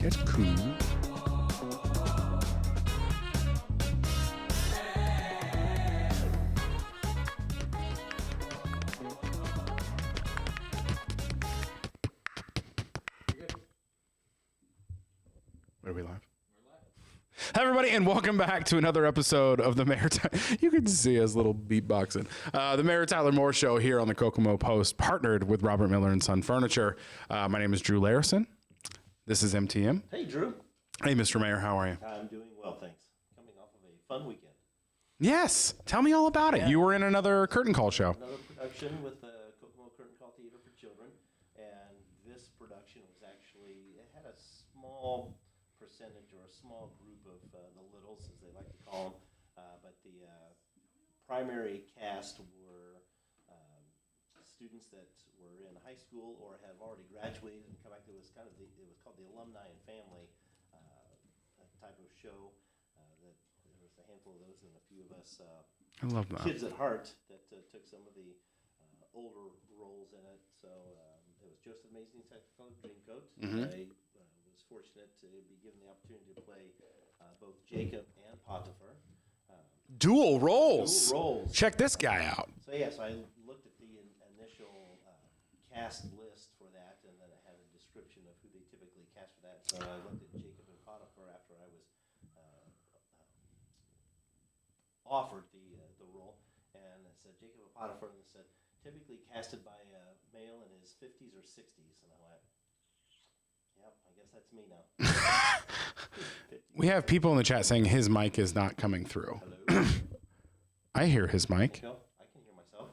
It's cool. Are we live? Hi, everybody, and welcome back to another episode of the Mayor. You can see us little beatboxing. The Mayor Tyler Moore Show here on the Kokomo Post, partnered with Robert Miller and Son Furniture. My name is Drew Larison. This is MTM. Hey, Drew. Hey, Mr. Mayor, how are you? I'm doing well, thanks. Coming off of a fun weekend. Yes, tell me all about it. You were in another curtain call show. Another production with the Kokomo Curtain Call Theater for Children, and this production was actually, it had a small percentage or a small group of the littles, as they like to call them, but the primary cast were students that were in high school or have already graduated and come back. It was kind of it was called the Alumni and Family type of show. That there was a handful of those and a few of us I love that. kids at heart that took some of the older roles in it. So it was Joseph Mazing, Technicolor Dreamcoat. I was fortunate to be given the opportunity to play both Jacob and Potiphar. Dual roles. Dual roles. Check this guy out. So yes, I looked at the initial cast list for that, and then it had a description of who they typically cast for that. So I looked at Jacob and Potiphar after I was offered the role, and it said Jacob and Potiphar, and it said typically casted by a male in his 50s or 60s, and I went, yep, I guess that's me now. We have people in the chat saying his mic is not coming through. Hello. I hear his mic. No, I can hear myself.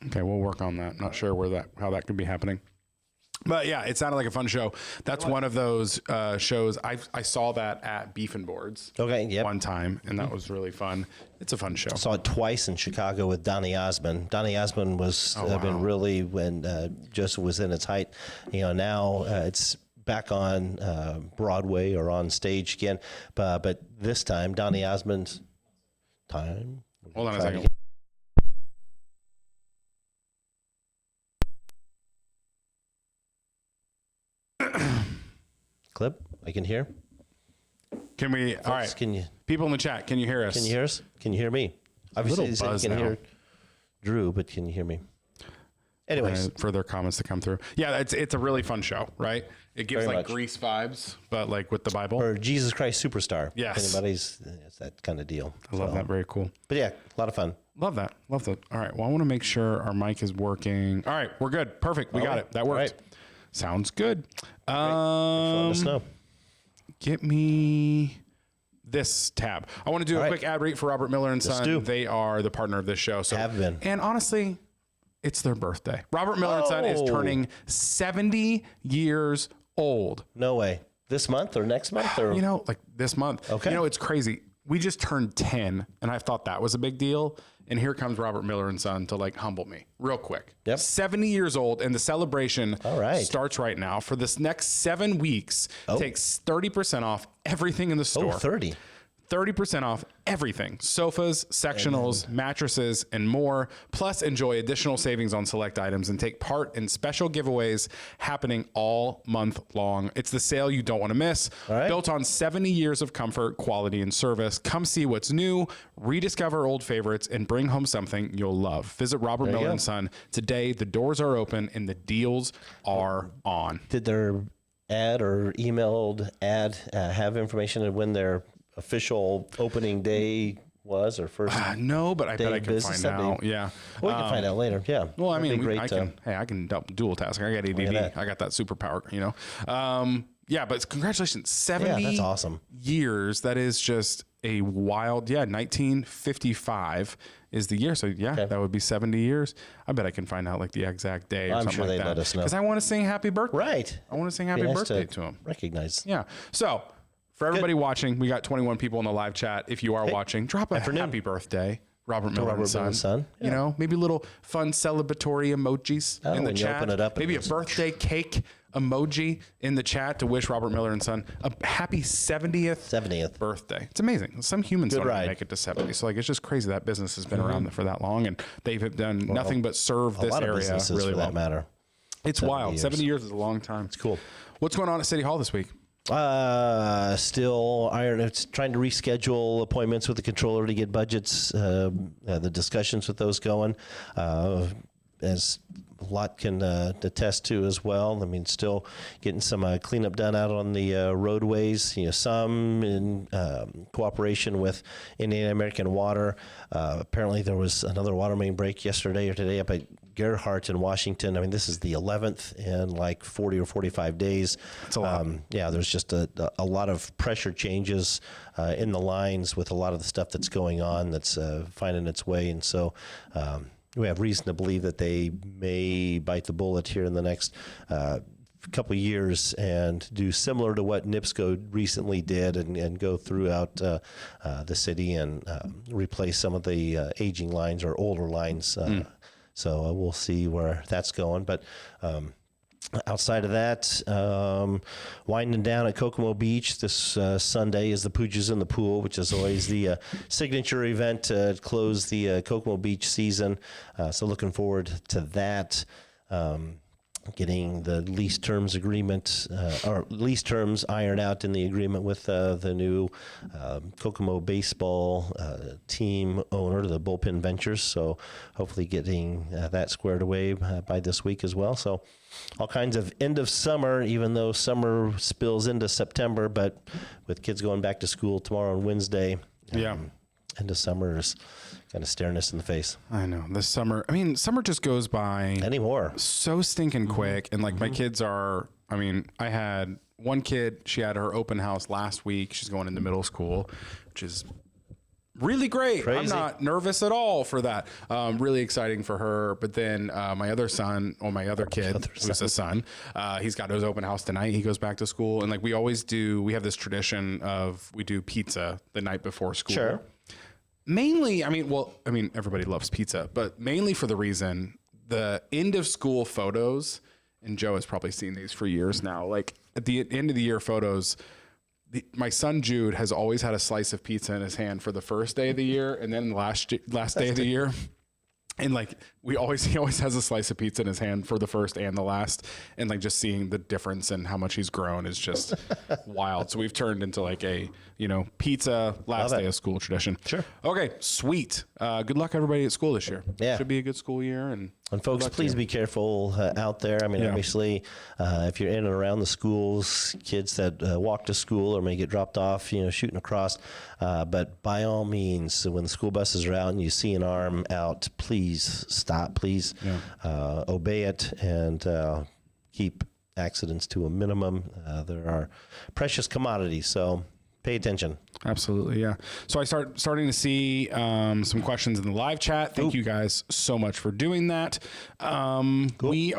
Okay, we'll work on that. Not sure how that could be happening. But yeah, it sounded like a fun show. That's one of those shows. I saw that at Beef and Boards one time, and that was really fun. It's a fun show. I saw it twice in Chicago with Donny Osmond. Donny Osmond was been really, when Joseph was in its height. Now it's back on Broadway or on stage again. But this time, Donny Osmond's time. Hold on a second. Clip, I can hear. Can we? All right. Can you? People in the chat, can you hear us? Can you hear us? Can you hear me? Obviously, little buzz you can now. hear Drew, but can you hear me? Anyways, Further comments to come through. Yeah, it's a really fun show, right? It gives Very like much. Grease vibes, but like with the Bible. or Jesus Christ Superstar. Yes. If anybody's, it's that kind of deal. I love that. Very cool. But yeah, a lot of fun. Love that. Love that. All right. Well, I want to make sure our mic is working. All right, we're good. Perfect. We got it. That worked. right. Sounds good. Let us know. Get me this tab. I want to do a quick ad read for Robert Miller and Son. do. They are the partner of this show. So, Have been. And honestly, it's their birthday. Robert Miller and Son is Oh. turning 70 years old. No way. This month or next month or Like this month. Okay. It's crazy. We just turned 10, and I thought that was a big deal. And here comes Robert Miller and Son to humble me real quick. Yep. 70 years old, and the celebration starts right now. For this next 7 weeks, takes 30% off everything in the store. 30. 30% off everything. Sofas, sectionals, mattresses, and more. Plus, enjoy additional savings on select items and take part in special giveaways happening all month long. It's the sale you don't want to miss. Built on 70 years of comfort, quality, and service. Come see what's new, rediscover old favorites, and bring home something you'll love. Visit Robert Miller and Son today. The doors are open and the deals are on. Did their ad or emailed ad have information on when their official opening day was or first? No, but I bet I can business find out. Yeah. Well, we can find out later. Yeah. Well, I That'd mean, be I can dual task. I got ADD. that. I got that superpower, Yeah, but congratulations. 70 that's awesome. years. That is just a wild, 1955 is the year. So that would be 70 years. I bet I can find out the exact day or I'm something sure like they that. let us know. Because I want to sing happy birthday. Right. I want to sing happy Be nice birthday to him. Recognize. Yeah. So for everybody watching, we got 21 people in the live chat. If you are watching, drop a happy birthday. Robert Miller and Son. Yeah. Maybe little fun celebratory emojis in the when you chat. open it up, Maybe a birthday cake emoji in the chat to wish Robert Miller and Son a happy 70th birthday. It's amazing. Some humans don't even make it to 70. So it's just crazy that business has been around for that long, and they've done nothing but serve this area really for well. that matter. It's wild. 70 years is a long time. It's cool. What's going on at City Hall this week? Still it's trying to reschedule appointments with the controller to get budgets, the discussions with those going, as a lot can attest to as well. I mean, still getting some cleanup done out on the roadways, some in cooperation with Indiana American Water. Apparently there was another water main break yesterday or today up at Gerhardt in Washington. I mean, this is the 11th in like 40 or 45 days. That's a lot. There's just a lot of pressure changes in the lines with a lot of the stuff that's going on that's finding its way. And so we have reason to believe that they may bite the bullet here in the next couple of years and do similar to what NIPSCO recently did and go throughout the city and replace some of the aging lines or older lines. So we'll see where that's going. But outside of that, winding down at Kokomo Beach this Sunday is the Poojas in the Pool, which is always the signature event to close the Kokomo Beach season. So looking forward to that. Getting the lease terms agreement or lease terms ironed out in the agreement with the new Kokomo baseball team owner, the Bullpen Ventures. So hopefully getting that squared away by this week as well. So all kinds of end of summer, even though summer spills into September, but with kids going back to school tomorrow and Wednesday, end of summer is kind of staring us in the face. I know. This summer, summer just goes by anymore so stinking quick. And like my kids are, I had one kid, she had her open house last week. She's going into middle school, which is really great. Crazy. I'm not nervous at all for that. Really exciting for her. But then my other kid, who's a son, he's got his open house tonight. He goes back to school. And like we always do, we have this tradition of we do pizza the night before school. Sure. Mainly, everybody loves pizza, but mainly for the reason the end of school photos, and Joe has probably seen these for years now, like at the end of the year photos, my son Jude has always had a slice of pizza in his hand for the first day of the year and then the last day of the year. And like he always has a slice of pizza in his hand for the first and the last. And like just seeing the difference and how much he's grown is just wild. So we've turned into like a, pizza last day of school tradition. Sure. Okay. Sweet. Good luck everybody at school this year. Yeah. Should be a good school year. And folks, please be careful out there. Obviously, if you're in and around the schools, kids that walk to school or may get dropped off, shooting across. But by all means, when the school buses are out and you see an arm out, please stop. Please obey it and keep accidents to a minimum. There are precious commodities, so pay attention. Absolutely, yeah. So I starting to see some questions in the live chat. Thank you guys so much for doing that. Cool.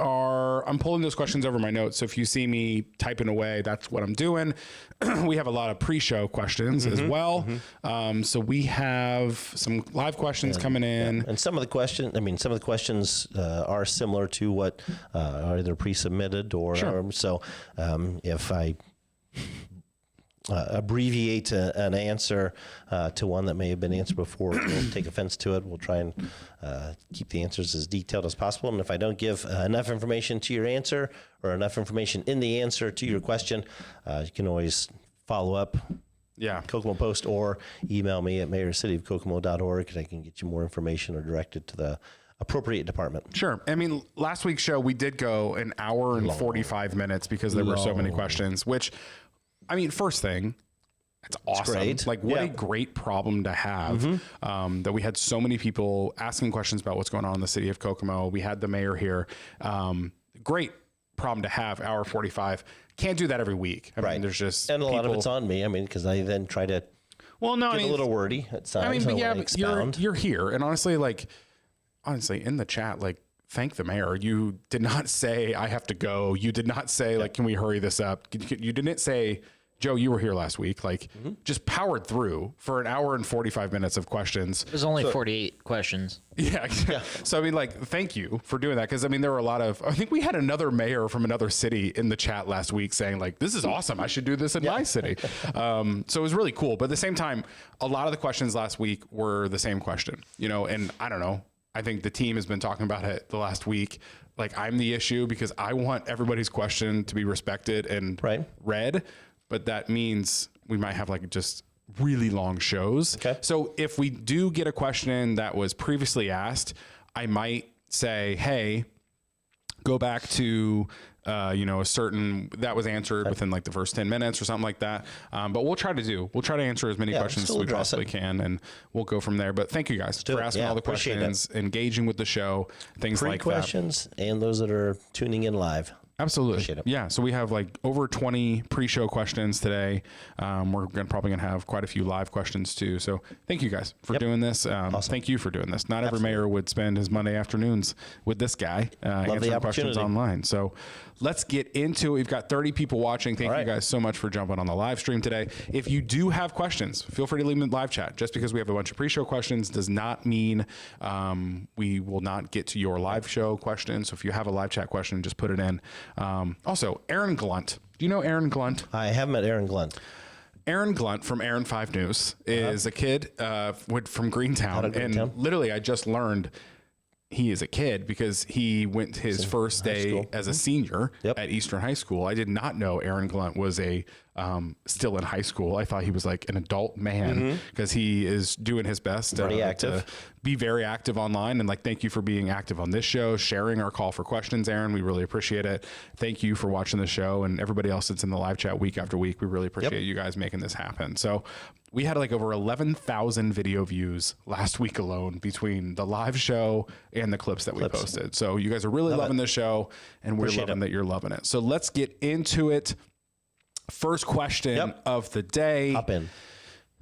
I'm pulling those questions over my notes. So if you see me typing away, that's what I'm doing. We have a lot of pre-show questions as well. So we have some live questions coming in. And some of the questions are similar to what are either pre-submitted or so if I abbreviate an answer to one that may have been answered before, we'll take offense to it. We'll try and keep the answers as detailed as possible. And if I don't give enough information to your answer or enough information in the answer to your question, you can always follow up. Yeah. Kokomo Post or email me at mayorcityofkokomo.org and I can get you more information or direct it to the appropriate department. Sure. Last week's show, we did go an hour and 45 minutes because there were so many questions, which first thing, it's awesome. Great. Like what a great problem to have, that we had so many people asking questions about what's going on in the city of Kokomo. We had the mayor here. Great problem to have, hour 45. Can't do that every week. There's just and a lot of it's on me. Because I then try to get a little wordy at times. But you're here, and honestly, in the chat, thank the mayor. You did not say I have to go. You did not say can we hurry this up? You didn't say, Joe, you were here last week. Just powered through for an hour and 45 minutes of questions. It was only 48 questions. Yeah. So thank you for doing that. Cause there were I think we had another mayor from another city in the chat last week saying this is awesome. I should do this in my city. So it was really cool. But at the same time, a lot of the questions last week were the same question, and I don't know. I think the team has been talking about it the last week. I'm the issue because I want everybody's question to be respected and read. but that means we might have like just really long shows. Okay. So if we do get a question that was previously asked, I might say, hey, go back to a certain that was answered within like the first 10 minutes or something like that. But we'll try to answer as many questions as we possibly can, and we'll go from there. But thank you guys for asking all the questions, engaging with the show, things like that. Questions and those that are tuning in live. Absolutely. Yeah. So we have like over 20 pre-show questions today. We're probably going to have quite a few live questions too. So thank you guys for doing this. Awesome. Thank you for doing this. Not every mayor would spend his Monday afternoons with this guy answering questions online. So let's get into it. We've got 30 people watching. Thank you guys so much for jumping on the live stream today. If you do have questions, feel free to leave them in the live chat. Just because we have a bunch of pre-show questions does not mean we will not get to your live show questions. So if you have a live chat question, just put it in. Also, Aaron Glunt. Do you know Aaron Glunt? I have met Aaron Glunt. Aaron Glunt from Aaron 5 News is a kid from Greentown. And literally, I just learned he is a kid because he went his first day as a senior at Eastern High School. I did not know Aaron Glunt was still in high school. I thought he was like an adult man because he is doing his best to be very active online. And like, thank you for being active on this show, sharing our call for questions, Aaron. We really appreciate it. Thank you for watching the show, and everybody else that's in the live chat week after week. We really appreciate you guys making this happen. So we had like over 11,000 video views last week alone between the live show and the clips that we posted. So you guys are really loving the show, and we're loving that you're loving it. So let's get into it. First question of the day. Hop in.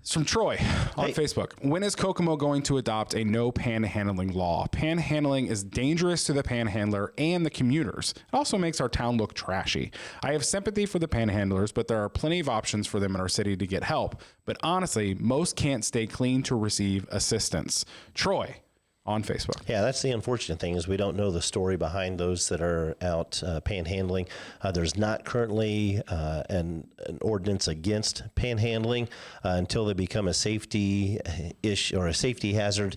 It's from Troy on Facebook. When is Kokomo going to adopt a no panhandling law? Panhandling is dangerous to the panhandler and the commuters. It also makes our town look trashy. I have sympathy for the panhandlers, but there are plenty of options for them in our city to get help. But honestly, most can't stay clean to receive assistance. Troy on Facebook. Yeah, that's the unfortunate thing is we don't know the story behind those that are out panhandling. There's not currently an ordinance against panhandling until they become a safety issue or a safety hazard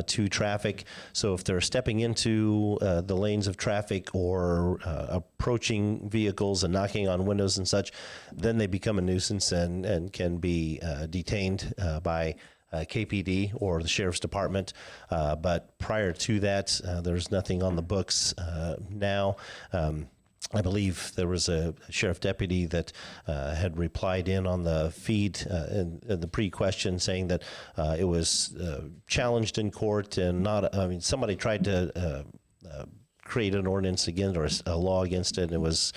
to traffic. So if they're stepping into the lanes of traffic or approaching vehicles and knocking on windows and such, then they become a nuisance and can be detained by KPD or the Sheriff's Department. But prior to that, there's nothing on the books now. I believe there was a sheriff deputy that had replied in on the feed in the pre-question saying that it was challenged in court and not, somebody tried to create an ordinance against or a law against it, and it was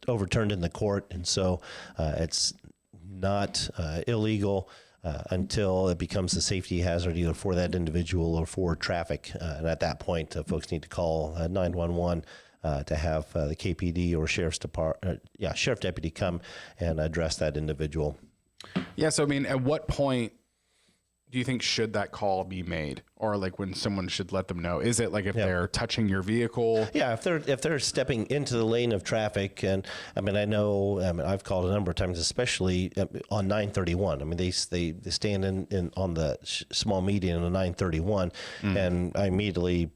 overturned in the court. And so it's not illegal until it becomes a safety hazard either for that individual or for traffic. And at that point, folks need to call 911 to have the KPD or Sheriff Deputy come and address that individual. Yeah, so I mean, at what point do you think should that call be made, or like when someone should let them know? Is it like if they're touching your vehicle? Yeah, if they're stepping into the lane of traffic, and I've called a number of times, especially on 931. I mean, they stand in on the small median on 931, and I immediately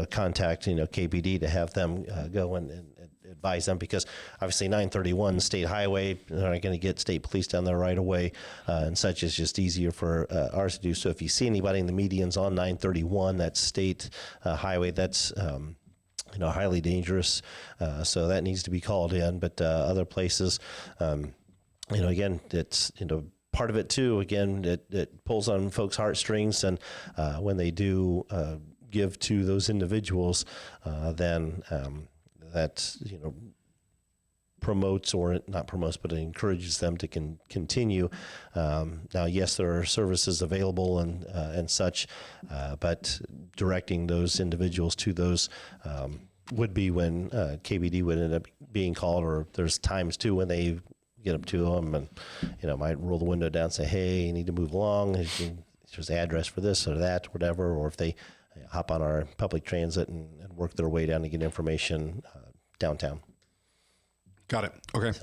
contact KPD to have them go and advise them, because obviously 931 state highway, they're not going to get state police down there right away, and such. Is just easier for ours to do. So if you see anybody in the medians on 931, that's state highway, that's highly dangerous. So that needs to be called in. But other places, again, it's part of it too. Again, it pulls on folks' heartstrings, and when they do give to those individuals, then that promotes, or not promotes, but it encourages them to continue. Now, yes, there are services available and such, but directing those individuals to those would be when KBD would end up being called, or there's times too when they get up to them and might roll the window down and say, hey, you need to move along. There's the address for this or that, whatever. Or if they hop on our public transit and work their way down to get information downtown. Got it. Okay.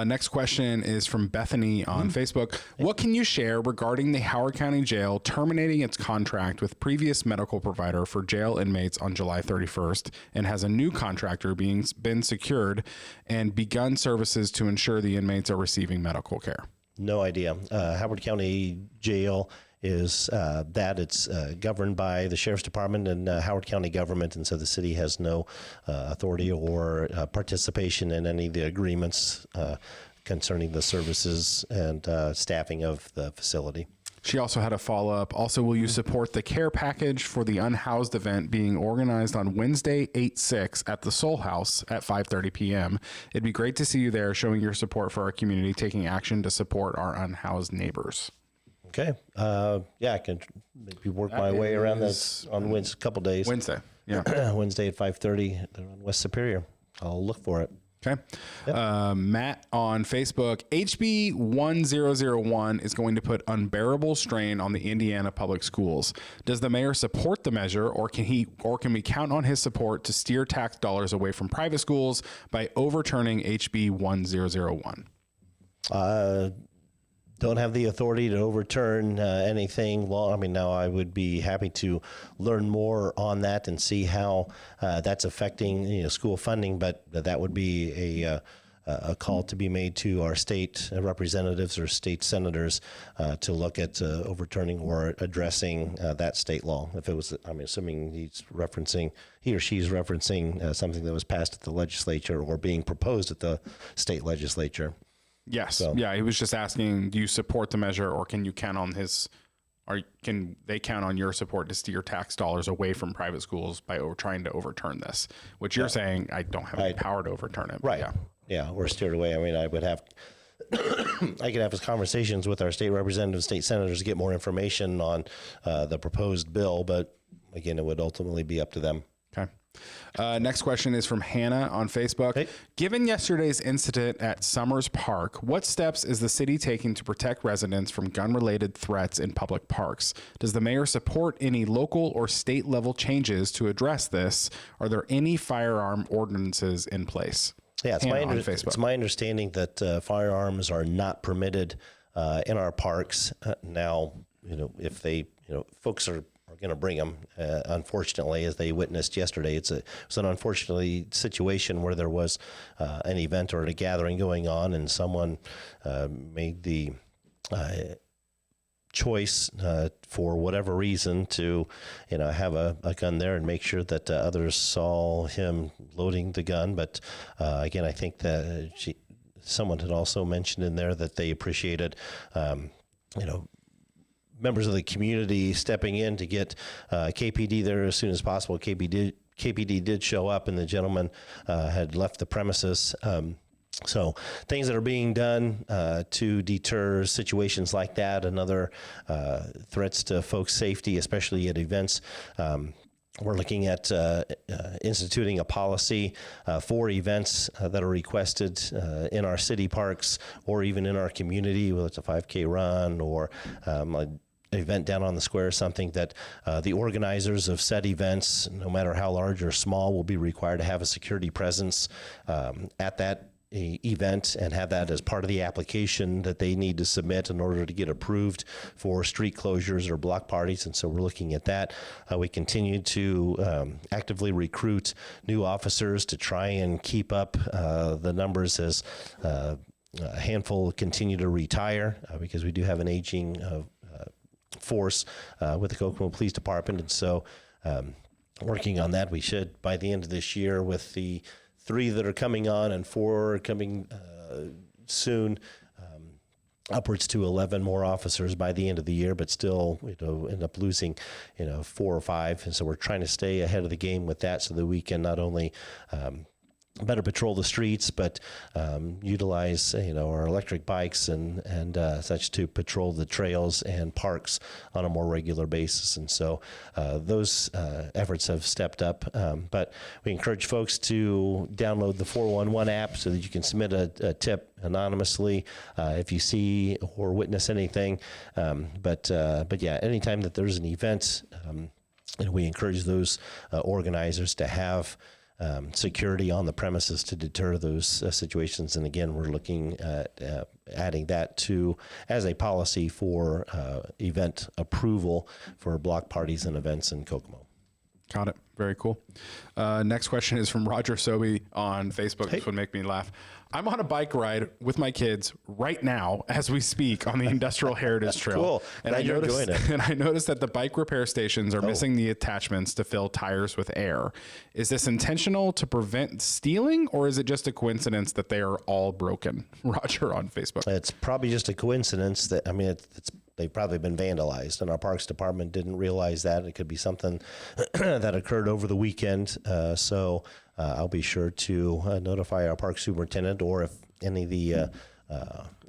Next question is from Bethany on Facebook. What can you share regarding the Howard County Jail terminating its contract with previous medical provider for jail inmates on July 31st and has a new contractor been secured and begun services to ensure the inmates are receiving medical care? No idea. Howard County Jail is it's governed by the Sheriff's Department and Howard County government, and so the city has no authority or participation in any of the agreements concerning the services and staffing of the facility. She also had a follow-up. Also, will you support the care package for the unhoused event being organized on Wednesday, 8/6 at the Soul House at 5:30 p.m.? It'd be great to see you there, showing your support for our community, taking action to support our unhoused neighbors. Okay. I can maybe work my way around this on Wednesday, a couple days. Wednesday. Yeah. Wednesday at 5:30 on West Superior. I'll look for it. Okay. Matt on Facebook, HB 1001 is going to put unbearable strain on the Indiana public schools. Does the mayor support the measure, or can we count on his support to steer tax dollars away from private schools by overturning HB 1001? Don't have the authority to overturn anything law. I mean, now I would be happy to learn more on that and see how that's affecting school funding, but that would be a call to be made to our state representatives or state senators to look at overturning or addressing that state law. If it was, I'm assuming he or she's referencing something that was passed at the legislature or being proposed at the state legislature. Yes. So. Yeah. He was just asking, do you support the measure, or can you count on can they count on your support to steer tax dollars away from private schools by trying to overturn this? Which you're saying I don't have any power to overturn it. Right. Yeah. We're steered away. I mean, I could have conversations with our state representatives, state senators to get more information on the proposed bill, but again, it would ultimately be up to them. Okay. Next question is from Hannah on Facebook. Hey. Given yesterday's incident at Summers Park, what steps is the city taking to protect residents from gun-related threats in public parks? Does the mayor support any local or state level changes to address this? Are there any firearm ordinances in place? Yeah, it's my understanding that firearms are not permitted in our parks. Now, if folks are going to bring them. Unfortunately, as they witnessed yesterday, it's an unfortunate situation where there was an event or a gathering going on, and someone made the choice for whatever reason to, have a gun there and make sure that others saw him loading the gun. But again, I think that someone had also mentioned in there that they appreciated, members of the community stepping in to get KPD there as soon as possible. KPD did show up, and the gentleman had left the premises. So things that are being done to deter situations like that and other threats to folks' safety, especially at events. We're looking at instituting a policy for events that are requested in our city parks or even in our community, whether it's a 5K run or an event down on the square, something that the organizers of said events, no matter how large or small, will be required to have a security presence at that event and have that as part of the application that they need to submit in order to get approved for street closures or block parties. And so we're looking at that. We continue to actively recruit new officers to try and keep up the numbers as a handful continue to retire because we do have an aging force with the Kokomo Police Department. And so working on that, we should, by the end of this year, with the 3 that are coming on and 4 coming soon, upwards to 11 more officers by the end of the year, but still, end up losing, 4 or 5. And so we're trying to stay ahead of the game with that so that we can not only better patrol the streets, but utilize our electric bikes and such to patrol the trails and parks on a more regular basis. And so those efforts have stepped up. But we encourage folks to download the 411 app so that you can submit a tip anonymously if you see or witness anything. But yeah, anytime that there's an event, we encourage those organizers to have security on the premises to deter those situations. And again, we're looking at adding that to as a policy for event approval for block parties and events in Kokomo. Got it. Very cool. Next question is from Roger Sobey on Facebook. This would make me laugh. I'm on a bike ride with my kids right now as we speak on the Industrial Heritage Trail. Cool. And I noticed that the bike repair stations are missing the attachments to fill tires with air. Is this intentional to prevent stealing, or is it just a coincidence that they are all broken? Roger on Facebook. It's probably just a coincidence that, I mean, they've probably been vandalized, and our Parks Department didn't realize that. It could be something that occurred over the weekend. So I'll be sure to notify our park superintendent, or if any of the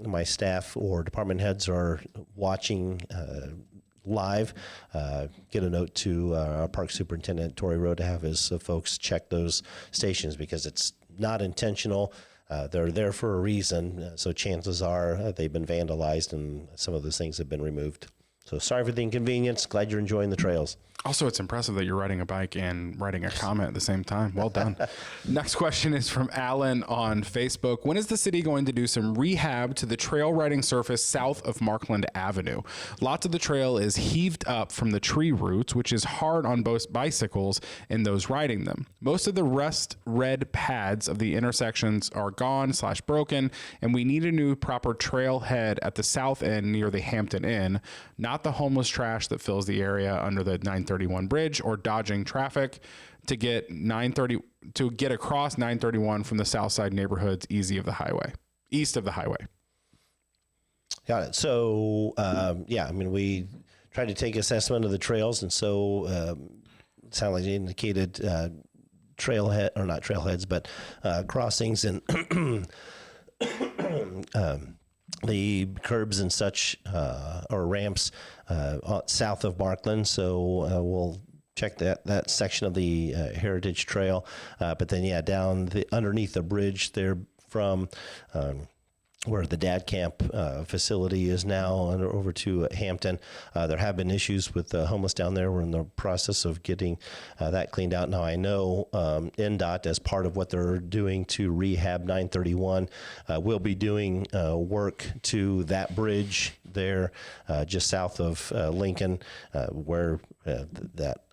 my staff or department heads are watching live, get a note to our park superintendent, Torrey Rowe, to have his folks check those stations, because it's not intentional. They're there for a reason, so chances are they've been vandalized and some of those things have been removed. So sorry for the inconvenience. Glad you're enjoying the trails. Also, it's impressive that you're riding a bike and writing a comment at the same time. Well done. Next question is from Alan on Facebook. When is the city going to do some rehab to the trail riding surface south of Markland Avenue? Lots of the trail is heaved up from the tree roots, which is hard on both bicycles and those riding them. Most of the rust red pads of the intersections are gone/broken, and we need a new proper trailhead at the south end near the Hampton Inn, not the homeless trash that fills the area under the 931 bridge or dodging traffic to get across 931 from the south side neighborhoods east of the highway. Got it. So, I mean, we tried to take assessment of the trails, and so it sounded like you indicated trailhead, or not trailheads, but crossings and the curbs and such, or ramps south of Markland. So we'll check that section of the Heritage Trail. But then, down underneath the bridge there from where the Dad Camp facility is now over to Hampton. There have been issues with the homeless down there. We're in the process of getting that cleaned out. Now, I know NDOT, as part of what they're doing to rehab 931, will be doing work to that bridge there just south of Lincoln, where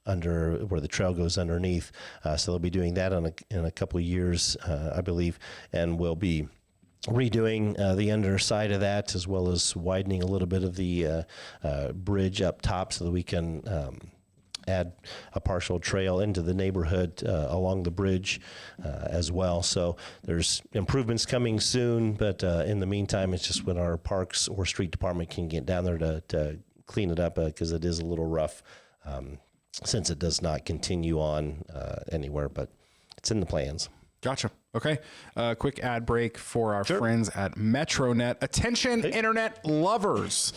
where the trail goes underneath. So they'll be doing that in a couple of years, I believe, and we'll be redoing the underside of that, as well as widening a little bit of the bridge up top so that we can add a partial trail into the neighborhood along the bridge as well. So there's improvements coming soon, but in the meantime, it's just when our parks or street department can get down there to clean it up, because it is a little rough since it does not continue on anywhere, but it's in the plans. Gotcha. Okay. Quick ad break for our friends at MetroNet. Attention, internet lovers,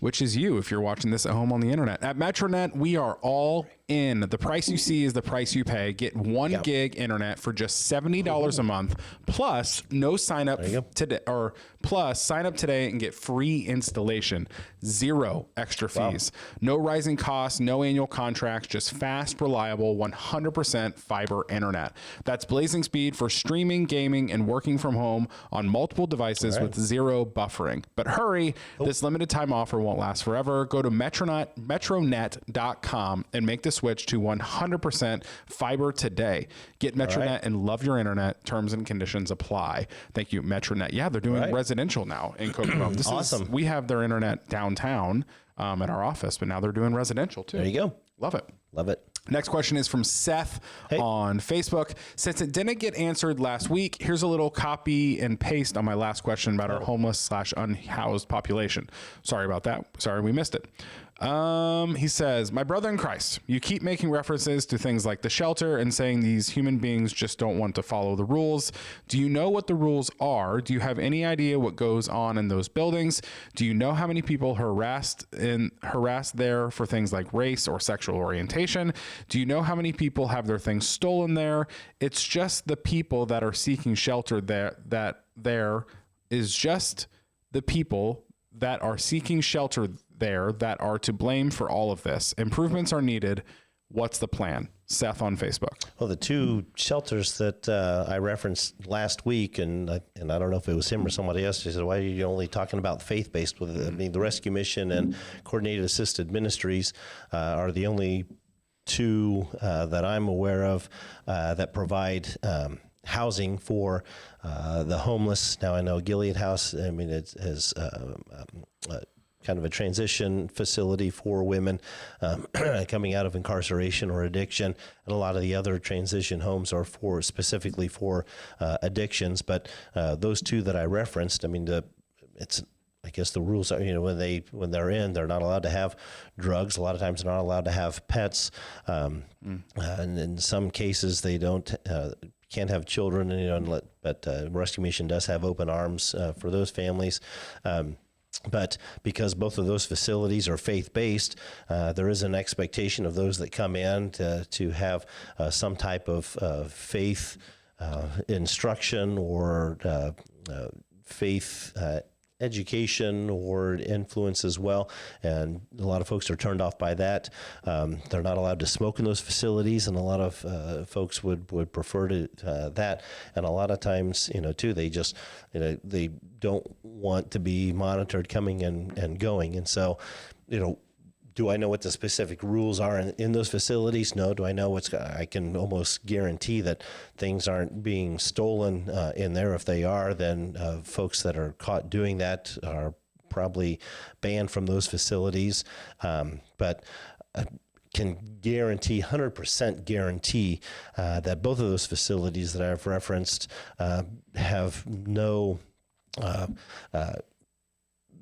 which is you if you're watching this at home on the internet. At MetroNet, we are all in. The price you see is the price you pay. Get 1 gig internet for just $70 a month, plus no sign up today, or plus sign up today and get free installation. 0 extra fees. No rising costs, no annual contracts, just fast, reliable, 100% fiber internet. That's blazing speed for streaming, gaming, and working from home on multiple devices with 0 buffering. But hurry, this limited time offer won't last forever. Go to metronet.com and make the switch to 100% fiber today. Get MetroNet and love your internet. Terms and conditions apply. Thank you, MetroNet. Yeah, they're doing residential now in Kokomo. This awesome. We have their internet downtown at our office, but now they're doing residential too. There you go. Love it. Love it. Next question is from Seth on Facebook. Since it didn't get answered last week, here's a little copy and paste on my last question about our homeless/unhoused population. Sorry about that. Sorry we missed it. He says, my brother in Christ, you keep making references to things like the shelter and saying these human beings just don't want to follow the rules. Do you know what the rules are? Do you have any idea what goes on in those buildings? Do you know how many people harassed there for things like race or sexual orientation? Do you know how many people have their things stolen there? It's just the people that are seeking shelter there that are to blame for all of this. Improvements are needed. What's the plan? Seth on Facebook. Well, the two shelters that I referenced last week, and I don't know if it was him or somebody else, he said, why are you only talking about faith-based? I mean, the Rescue Mission and Coordinated Assisted Ministries are the only two that I'm aware of that provide housing for the homeless. Now, I know Gilead House, I mean, it has kind of a transition facility for women coming out of incarceration or addiction, and a lot of the other transition homes are specifically for addictions. But those two that I referenced, I mean, I guess the rules are, when they're in, they're not allowed to have drugs. A lot of times they're not allowed to have pets. And in some cases they can't have children, but Rescue Mission does have open arms for those families. But because both of those facilities are faith-based, there is an expectation of those that come in to have some type of faith instruction or faith education or influence as well. And a lot of folks are turned off by that. They're not allowed to smoke in those facilities, and a lot of folks would prefer to that. And a lot of times, too, they just, they don't want to be monitored coming and going. And so, do I know what the specific rules are in those facilities? No. Do I know I can almost guarantee that things aren't being stolen in there. If they are, then folks that are caught doing that are probably banned from those facilities. But I can guarantee, 100% guarantee, that both of those facilities that I've referenced have no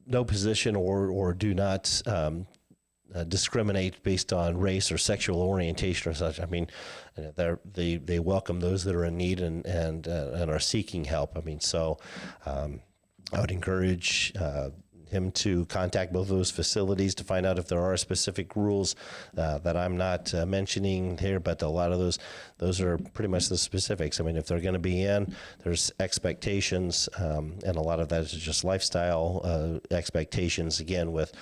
position or do not discriminate based on race or sexual orientation or such. I mean, they welcome those that are in need and are seeking help. I mean, so I would encourage him to contact both of those facilities to find out if there are specific rules that I'm not mentioning here, but a lot of those are pretty much the specifics. I mean, if they're going to be in, there's expectations, and a lot of that is just lifestyle expectations, again, with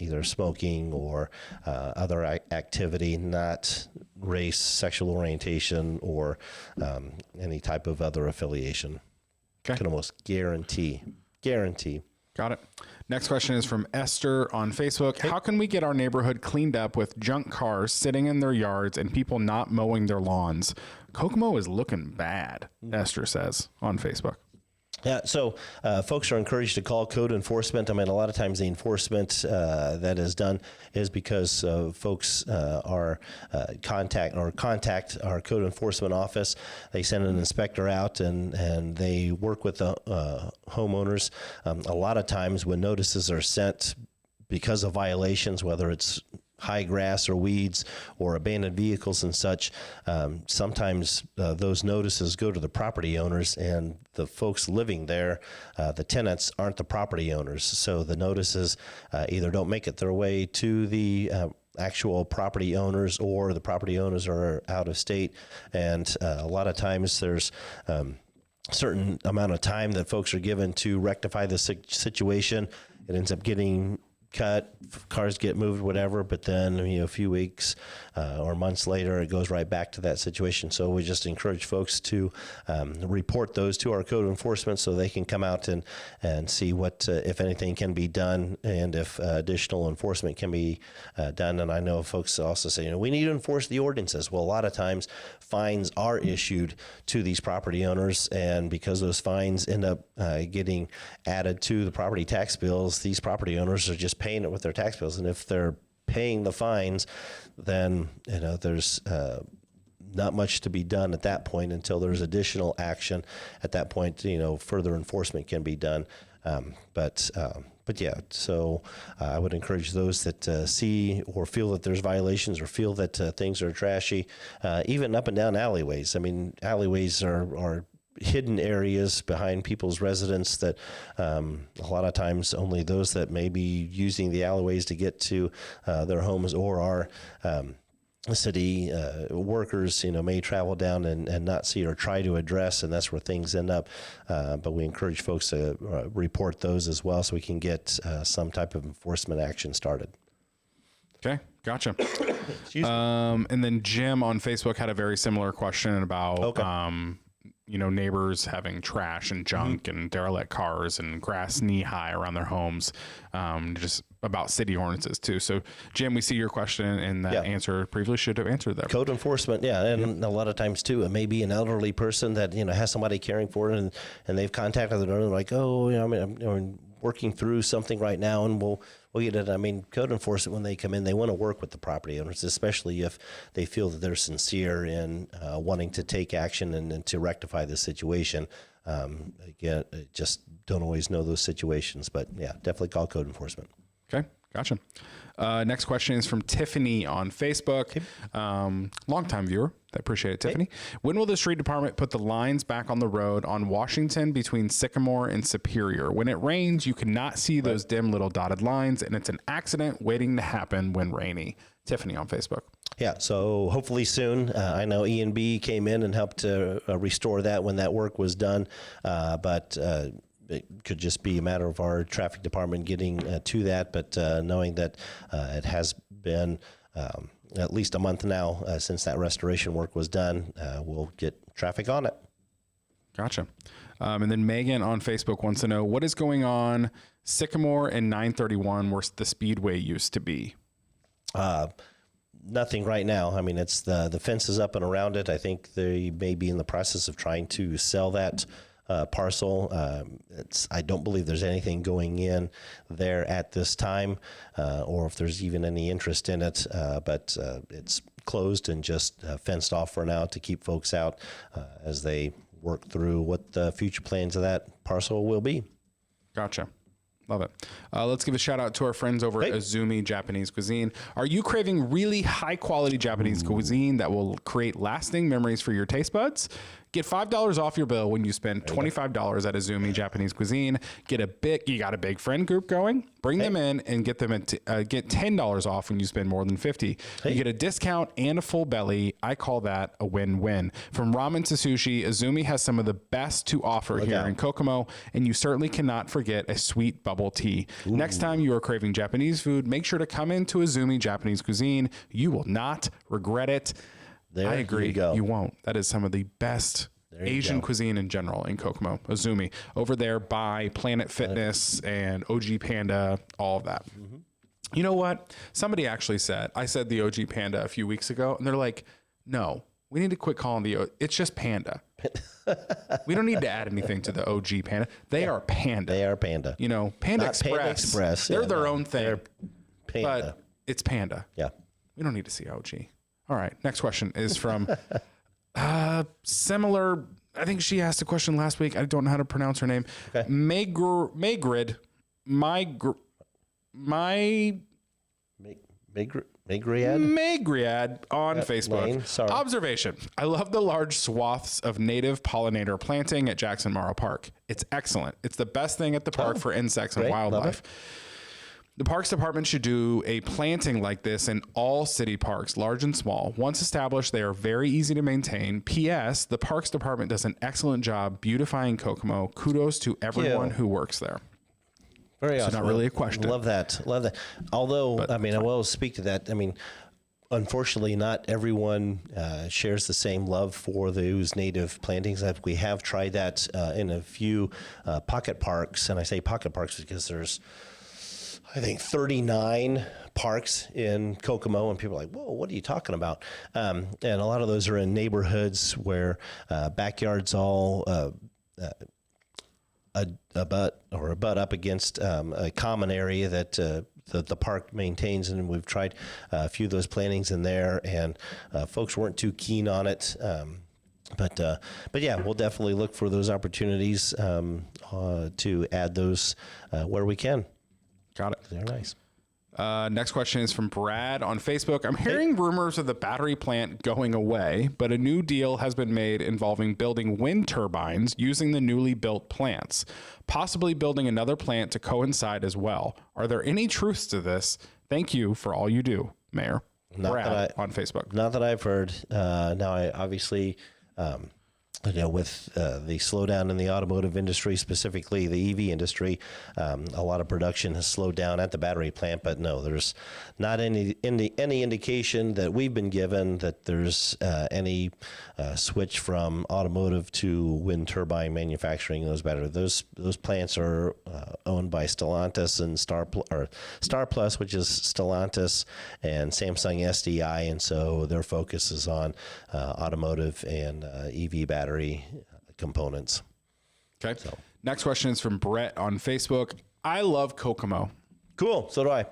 either smoking or other activity, not race, sexual orientation, or any type of other affiliation. Okay. I can almost guarantee. Got it. Next question is from Esther on Facebook. How can we get our neighborhood cleaned up with junk cars sitting in their yards and people not mowing their lawns? Kokomo is looking bad, Esther says on Facebook. Yeah, so folks are encouraged to call code enforcement. I mean, a lot of times the enforcement that is done is because folks contact our code enforcement office. They send an inspector out and they work with the homeowners. A lot of times when notices are sent because of violations, whether it's high grass or weeds or abandoned vehicles and such, sometimes those notices go to the property owners, and the folks living there, the tenants, aren't the property owners. So the notices either don't make it their way to the actual property owners, or the property owners are out of state. And a lot of times there's certain amount of time that folks are given to rectify the situation. It ends up getting cut, cars get moved, whatever, but then a few weeks or months later, it goes right back to that situation. So we just encourage folks to report those to our code enforcement so they can come out and see what, if anything, can be done, and if additional enforcement can be done. And I know folks also say, we need to enforce the ordinances. Well, a lot of times fines are issued to these property owners, and because those fines end up getting added to the property tax bills, these property owners are just paying it with their tax bills. And if they're paying the fines, then there's not much to be done at that point until there's additional action. At that point, further enforcement can be done. But yeah, so I would encourage those that see or feel that there's violations or feel that things are trashy, even up and down alleyways. I mean, alleyways are hidden areas behind people's residence that a lot of times only those that may be using the alleyways to get to their homes or our city workers, may travel down and not see or try to address, and that's where things end up. But we encourage folks to report those as well so we can get some type of enforcement action started. Okay, gotcha. And then Jim on Facebook had a very similar question about, neighbors having trash and junk and derelict cars and grass knee high around their homes, just about city ordinances too. So Jim, we see your question, and that answer previously should have answered that. Code enforcement. Yeah. And a lot of times too, it may be an elderly person that, has somebody caring for it, and they've contacted the owner like, I'm working through something right now, and we'll get it. I mean, code enforcement, when they come in, they want to work with the property owners, especially if they feel that they're sincere in wanting to take action and to rectify the situation. Again, I just don't always know those situations, but yeah, definitely call code enforcement. Okay. Gotcha. Next question is from Tiffany on Facebook. Longtime viewer. I appreciate it, Tiffany. When will the street department put the lines back on the road on Washington between Sycamore and Superior? When it rains, you cannot see those dim little dotted lines, and it's an accident waiting to happen when rainy. Tiffany on Facebook. Yeah, so hopefully soon. I know E&B came in and helped to restore that when that work was done, but it could just be a matter of our traffic department getting to that. But knowing that it has been at least a month now since that restoration work was done, we'll get traffic on it. Gotcha. And then Megan on Facebook wants to know, what is going on Sycamore and 931 where the Speedway used to be? Nothing right now. I mean, it's the fence is up and around it. I think they may be in the process of trying to sell that parcel. I don't believe there's anything going in there at this time, or if there's even any interest in it, but it's closed and just fenced off for now to keep folks out as they work through what the future plans of that parcel will be. Gotcha. Love it. Let's give a shout out to our friends over at Azumi Japanese Cuisine. Are you craving really high quality Japanese cuisine that will create lasting memories for your taste buds? Get $5 off your bill when you spend $25 at Azumi Japanese Cuisine. You got a big friend group going? Bring them in and get them get $10 off when you spend more than $50. You get a discount and a full belly. I call that a win-win. From ramen to sushi, Azumi has some of the best to offer here in Kokomo, and you certainly cannot forget a sweet bubble tea. Ooh. Next time you are craving Japanese food, make sure to come into Azumi Japanese Cuisine. You will not regret it. I agree. You won't. That is some of the best Asian cuisine in general in Kokomo. Azumi over there by Planet Fitness and OG Panda, all of that. Mm-hmm. You know what? Somebody actually said, I said the OG Panda a few weeks ago, and they're like, no, we need to quit calling it's just Panda. We don't need to add anything to the OG Panda. They are Panda. They are Panda. Panda Not Express. Panda Express. They're their own thing. Panda. But it's Panda. Yeah. We don't need to see OG. All right. Next question is from similar. I think she asked a question last week. I don't know how to pronounce her name. Okay. Maygrid on Facebook. Observation. I love the large swaths of native pollinator planting at Jackson Morrow Park. It's excellent. It's the best thing at the park for insects and wildlife. The Parks Department should do a planting like this in all city parks, large and small. Once established, they are very easy to maintain. P.S. The Parks Department does an excellent job beautifying Kokomo. Kudos to everyone who works there. Very awesome. Not really a question. Love that. Although, I will speak to that. Unfortunately, not everyone shares the same love for those native plantings. We have tried that in a few pocket parks, and I say pocket parks because there's, I think, 39 parks in Kokomo, and people are like, whoa, what are you talking about? And a lot of those are in neighborhoods where backyards all abut up against a common area that the park maintains, and we've tried a few of those plantings in there, and folks weren't too keen on it. But yeah, we'll definitely look for those opportunities to add those where we can. Got it. They're nice. Next question is from Brad on Facebook. I'm hearing rumors of the battery plant going away, but a new deal has been made involving building wind turbines using the newly built plants, possibly building another plant to coincide as well. Are there any truths to this? Thank you for all you do, Mayor. Brad on Facebook. Not that I've heard. Now, I obviously with the slowdown in the automotive industry, specifically the EV industry, a lot of production has slowed down at the battery plant. But no, there's not any indication that we've been given that there's any switch from automotive to wind turbine manufacturing those batteries. Those plants are owned by Stellantis and Star Plus, which is Stellantis, and Samsung SDI, and so their focus is on automotive and EV battery components. Okay. Next question is from Brett on Facebook. I love Kokomo. Cool. So do I.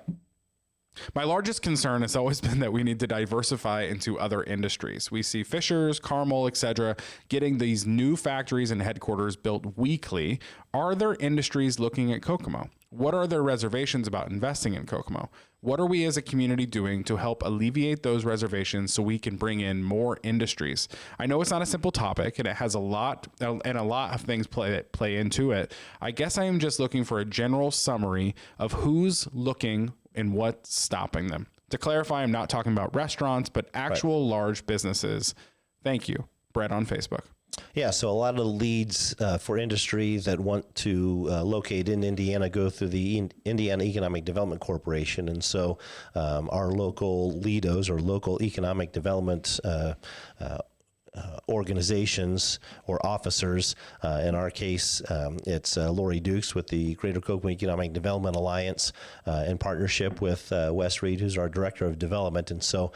My largest concern has always been that we need to diversify into other industries. We see Fishers, Carmel, etc., getting these new factories and headquarters built weekly. Are there industries looking at Kokomo? What are their reservations about investing in Kokomo? What are we as a community doing to help alleviate those reservations so we can bring in more industries? I know it's not a simple topic and it has a lot of things play into it. I guess I am just looking for a general summary of who's looking and what's stopping them. To clarify, I'm not talking about restaurants, but actual large businesses. Thank you. Brett on Facebook. Yeah, so a lot of the leads for industry that want to locate in Indiana go through the Indiana Economic Development Corporation. And so our local LEDOs, or local economic development organizations or officers. In our case, it's Lori Dukes with the Greater Kokomo Economic Development Alliance in partnership with Wes Reed, who's our Director of Development. And so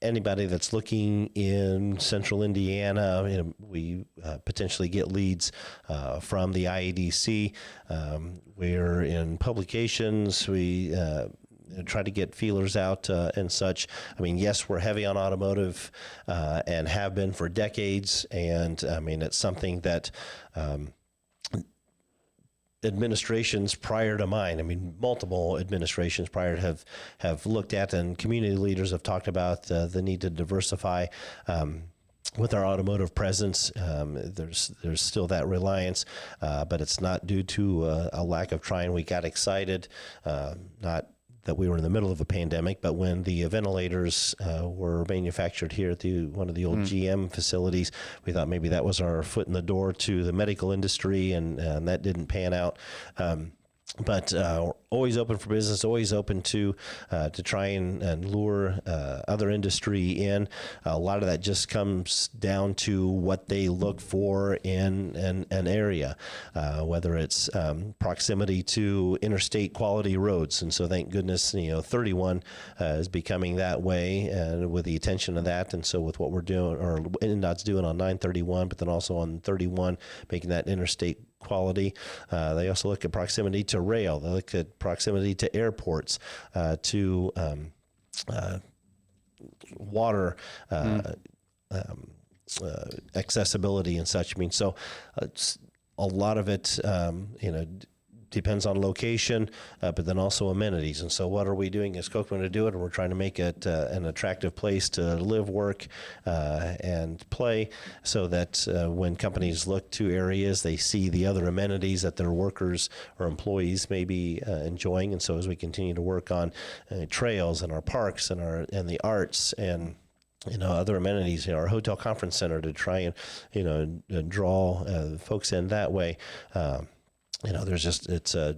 anybody that's looking in central Indiana, we potentially get leads from the IEDC. We're in publications. We try to get feelers out and such. I mean, yes, we're heavy on automotive and have been for decades. And I mean, it's something that administrations prior to mine, I mean, multiple administrations prior have looked at, and community leaders have talked about the need to diversify. With our automotive presence, there's still that reliance, but it's not due to a lack of trying. We got excited, not that we were in the middle of a pandemic, but when the ventilators were manufactured here at one of the old GM facilities, we thought maybe that was our foot in the door to the medical industry, and that didn't pan out. But always open for business, always open to try and lure other industry in. A lot of that just comes down to what they look for in an area, whether it's proximity to interstate quality roads. And so thank goodness, 31 is becoming that way, and with the attention of that. And so with what we're doing, or NDOT's doing on 931, but then also on 31, making that interstate quality. They also look at proximity to rail. They look at proximity to airports, to water accessibility and such. I mean, so it's a lot of it, depends on location, but then also amenities. And so what are we doing as Kokomo to do it? And we're trying to make it an attractive place to live, work, and play, so that when companies look to areas, they see the other amenities that their workers or employees may be enjoying. And so as we continue to work on trails and our parks and the arts and other amenities, our hotel conference center, to try and draw folks in that way. It's a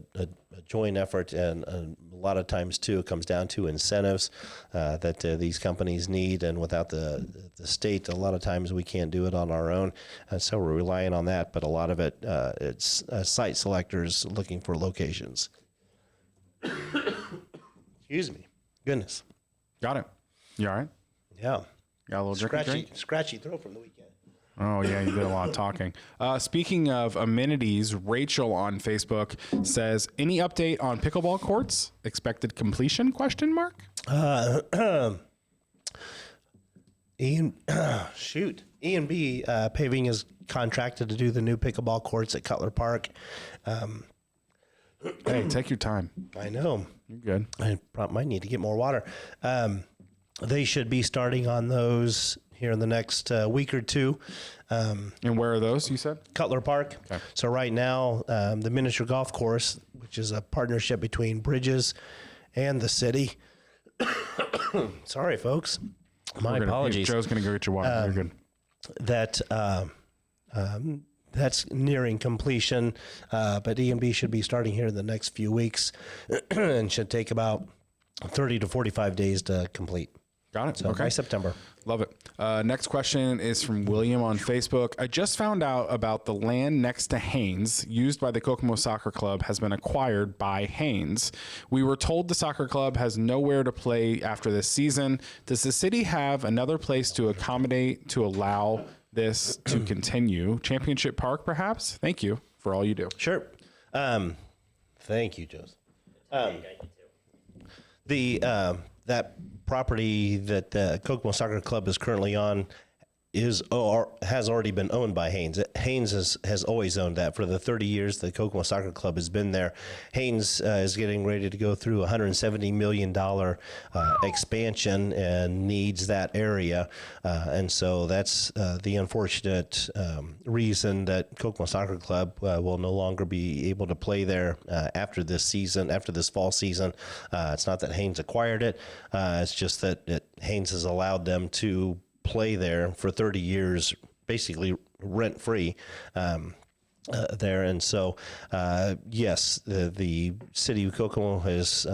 joint effort, and a lot of times too, it comes down to incentives that these companies need, and without the state, a lot of times we can't do it on our own, and so we're relying on that. But a lot of it, it's site selectors looking for locations. Excuse me. Goodness. Got it. You all right? Yeah. Got a little scratchy throat from the weekend. Oh, yeah, you did a lot of talking. Speaking of amenities, Rachel on Facebook says, any update on pickleball courts? Expected completion, ? E&B Paving is contracted to do the new pickleball courts at Cutler Park. Hey, take your time. I know. You're good. I might need to get more water. They should be starting on those here in the next week or two. And where are those, you said? Cutler Park. Okay. So right now, the miniature golf course, which is a partnership between Bridges and the city. Sorry, folks. My apologies. Joe's going to go get your water. You're good. That That's nearing completion, but E&B should be starting here in the next few weeks and should take about 30 to 45 days to complete. Got it. So Okay. by September. Love it. Next question is from William on Facebook. I just found out about the land next to Haynes, used by the Kokomo Soccer Club, has been acquired by Haynes. We were told the soccer club has nowhere to play after this season. Does the city have another place to accommodate to allow this to continue? Championship Park, perhaps? Thank you for all you do. Sure. Thank you, Joseph. That property that the Kokomo Soccer Club is currently on is or has already been owned by Haynes. Haynes has always owned that for the 30 years the Kokomo Soccer Club has been there. Haynes is getting ready to go through a $170 million expansion and needs that area. And so that's the unfortunate reason that Kokomo Soccer Club will no longer be able to play there after this season, after this fall season. It's not that Haynes acquired it. It's just that Haynes has allowed them to play there for 30 years, basically rent free there. And so, yes, the city of Kokomo has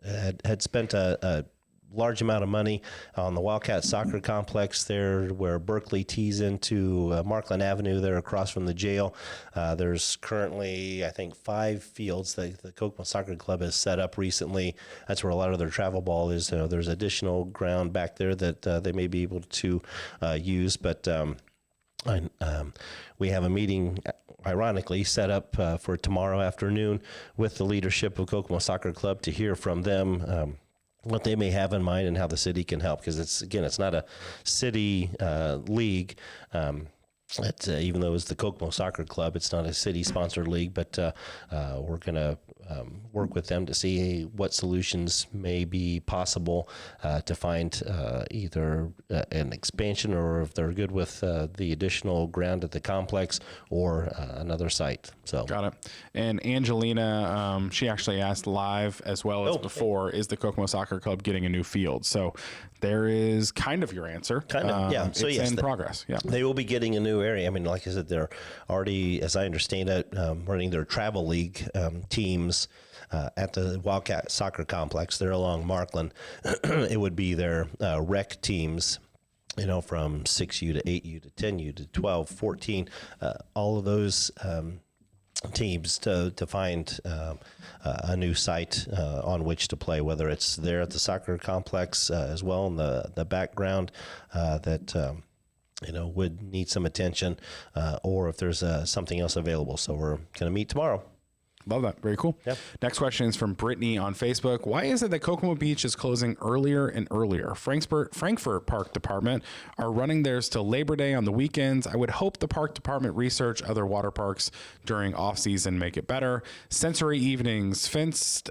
had spent a large amount of money on the Wildcat Soccer Complex there, where Berkeley tees into Markland Avenue there across from the jail. There's currently, I think, 5 fields that the Kokomo Soccer Club has set up recently. That's where a lot of their travel ball is. There's additional ground back there that they may be able to use, but we have a meeting, ironically, set up for tomorrow afternoon with the leadership of Kokomo Soccer Club to hear from them what they may have in mind and how the city can help, because it's not a city league. Even though it's the Kokomo Soccer Club, it's not a city-sponsored league, but we're going to work with them to see what solutions may be possible to find either an expansion, or if they're good with the additional ground at the complex, or another site. So Got it. And Angelina, she actually asked live as well as before, is the Kokomo Soccer Club getting a new field? So there is kind of your answer. Yeah. So it's yes, in progress. Yeah. They will be getting a new area. I mean, like I said, they're already, as I understand it, running their travel league teams at the Wildcat Soccer Complex. They're along Markland. It would be their rec teams, from 6U to 8U to 10U to 12, 14, all of those teams to find a new site on which to play, whether it's there at the soccer complex as well in the background that would need some attention, or if there's something else available. So we're going to meet tomorrow. Love that. Very cool. Yep. Next question is from Brittany on Facebook. Why is it that Kokomo Beach is closing earlier and earlier? Frankfurt Park Department are running theirs till Labor Day on the weekends. I would hope the park department research other water parks during off season, make it better. Sensory evenings, fenced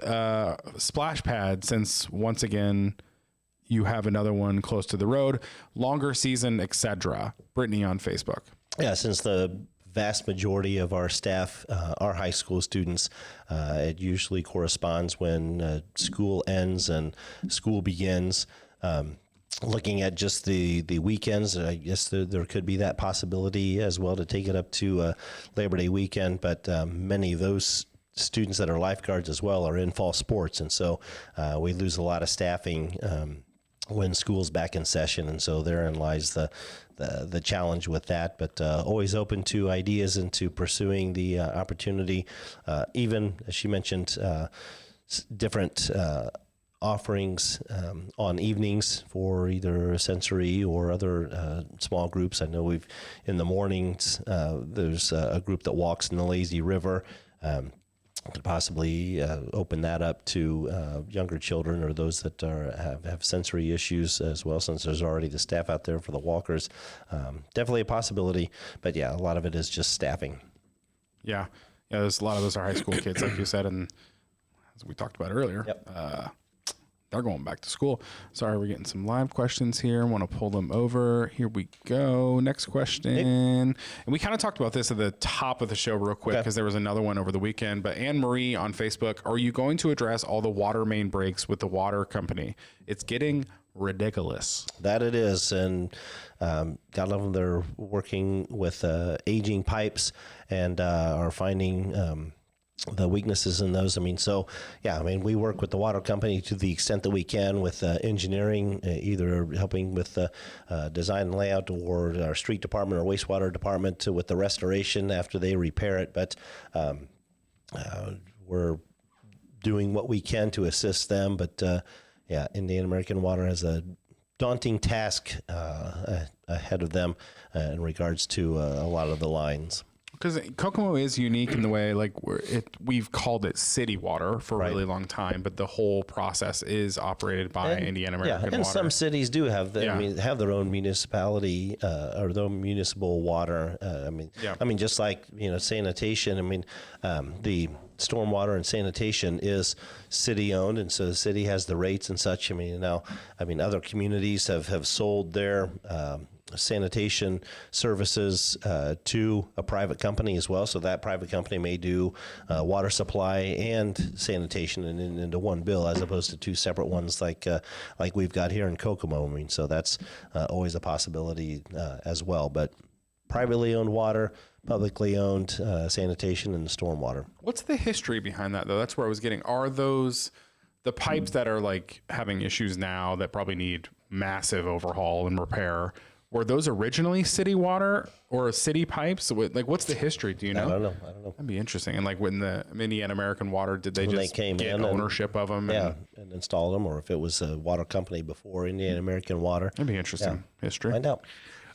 splash pad, since once again you have another one close to the road, longer season, etc. Brittany on Facebook. Yeah, since the vast majority of our staff are high school students, it usually corresponds when school ends and school begins. Looking at just the weekends, I guess there could be that possibility as well to take it up to Labor Day weekend, but many of those students that are lifeguards as well are in fall sports, and so we lose a lot of staffing when school's back in session, and so therein lies the challenge with that. But always open to ideas and to pursuing the opportunity. Even as she mentioned, different offerings on evenings for either sensory or other small groups. I know in the mornings there's a group that walks in the lazy river. Could possibly open that up to younger children or those that have sensory issues as well, since there's already the staff out there for the walkers. Definitely a possibility, but yeah, a lot of it is just staffing. Yeah, there's a lot of those are high school kids, like you said, and as we talked about earlier. Yep. They're going back to school. Sorry, we're getting some live questions here. I want to pull them over. Here we go. Next question. And we kind of talked about this at the top of the show real quick because there was another one over the weekend. But Anne Marie on Facebook, are you going to address all the water main breaks with the water company? It's getting ridiculous. That it is, and God love them, they're working with aging pipes and are finding the weaknesses in those. I mean, so yeah, I mean, we work with the water company to the extent that we can with engineering, either helping with design and layout, or our street department or wastewater department with the restoration after they repair it. But we're doing what we can to assist them. But yeah, Indian American Water has a daunting task ahead of them in regards to a lot of the lines. Because Kokomo is unique in the way, like, we've called it city water for a really long time, but the whole process is operated by Indiana American Water. And some cities do have, I mean, have their own municipality or their own municipal water. I mean, just like, you know, sanitation. I mean, the stormwater and sanitation is city owned, and so the city has the rates and such. I mean, now, other communities have sold their sanitation services to a private company as well. So that private company may do water supply and sanitation into one bill, as opposed to two separate ones like we've got here in Kokomo. I mean, so that's always a possibility as well. But privately owned water, publicly owned sanitation, and stormwater. What's the history behind that, though? That's where I was getting. Are those the pipes that are like having issues now that probably need massive overhaul and repair? Were those originally city water or city pipes? Like, what's the history? Do you know? I don't know. That'd be interesting. And like, when the Indiana American Water, did they just came get in ownership of them? And installed them, or if it was a water company before Indiana American Water. That'd be interesting history. Find out.